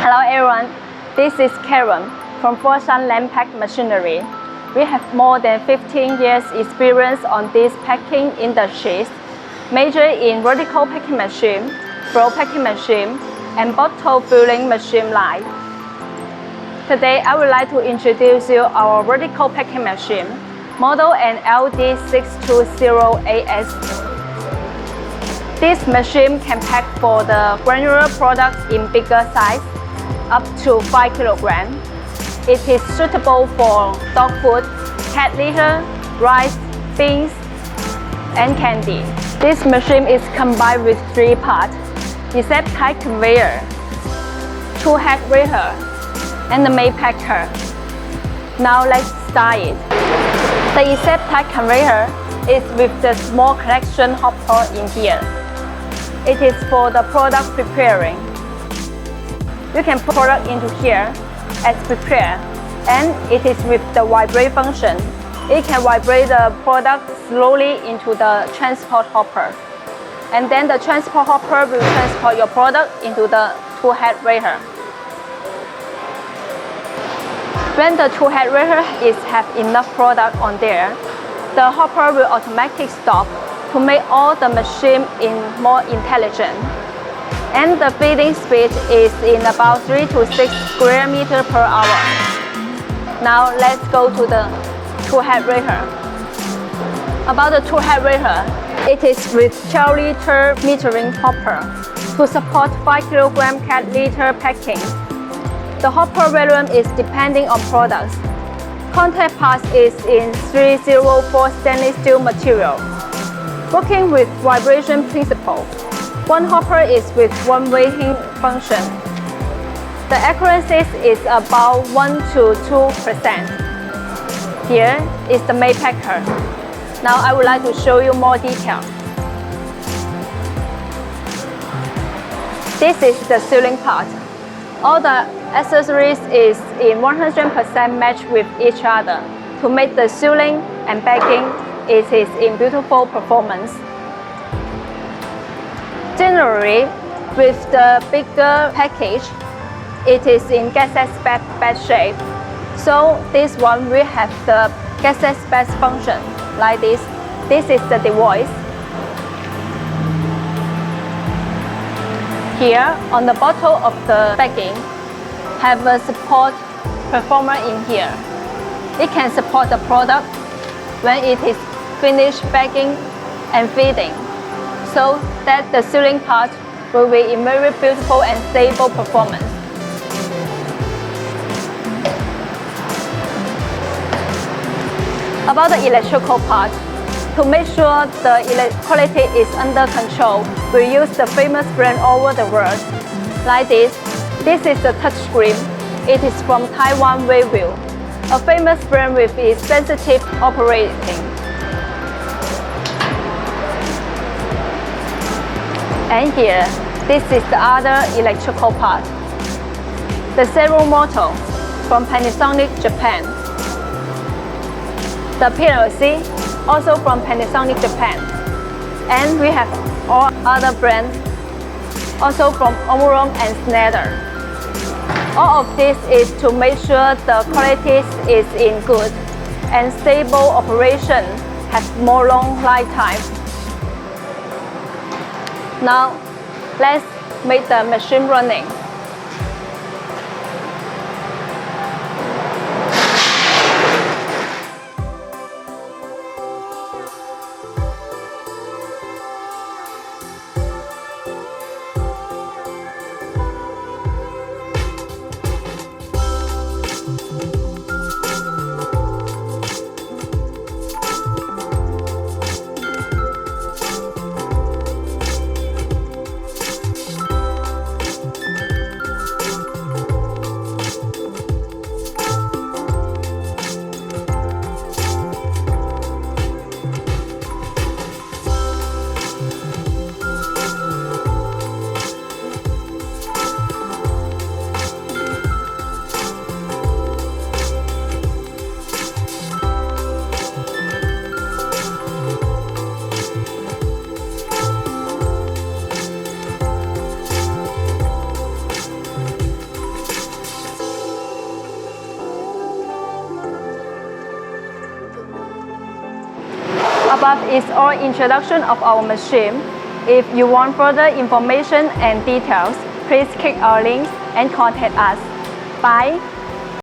Hello everyone, this is Karen from Foshan Land Pack Machinery. We have more than 15 years experience on these packing industries, major in vertical packing machine, flow packing machine, and bottle filling machine line. Today I would like to introduce you our vertical packing machine, model and LD-620AS. This machine can pack for the granular products in bigger size, up to 5 kg. It is suitable for dog food, cat litter, rice, beans, and candy. This machine is combined with 3 parts: Except type conveyor, 2 head raiser, and the main packer. Now let's start it. The Except type conveyor is with the small collection hopper in here. It is for the product preparing. You can put product into here as prepare, and it is with the vibrate function. It can vibrate the product slowly into the transport hopper, and then the transport hopper will transport your product into the 2-head raiser. When the 2-head raiser have enough product on there, the hopper will automatically stop to make all the machine more intelligent. And the feeding speed is in about 3 to 6 square meters per hour. Now let's go to the 2-head raiser. About the 2-head raiser, it is with 12 liter metering hopper to support 5 kg cat litter packing. The hopper volume is depending on products. Contact pass is in 304 stainless steel material. Working with vibration principle, 1 hopper is with 1 weighing function. The accuracy is about 1 to 2%. Here is the main packer. Now I would like to show you more detail. This is the sealing part. All the accessories is in 100% match with each other to make the sealing and packing it is in beautiful performance. Generally, with the bigger package, it is in gasset bed shape. So this one will have the gasset bed function like this. This is the device. Here on the bottom of the packing, have a support performer in here. It can support the product when it is finished packing and feeding, so that the sealing part will be in very beautiful and stable performance. About the electrical part, to make sure the quality is under control, we use the famous brand over the world. Like this. This is the touchscreen. It is from Taiwan Wayview, a famous brand with its sensitive operating. And here, this is the other electrical part. The servo motor from Panasonic, Japan. The PLC, also from Panasonic, Japan. And we have all other brands, also from Omron and Schneider. All of this is to make sure the quality is in good and stable operation, has more long lifetime. Now, let's make the machine running. Above is our introduction of our machine. If you want further information and details, please click our links and contact us. Bye!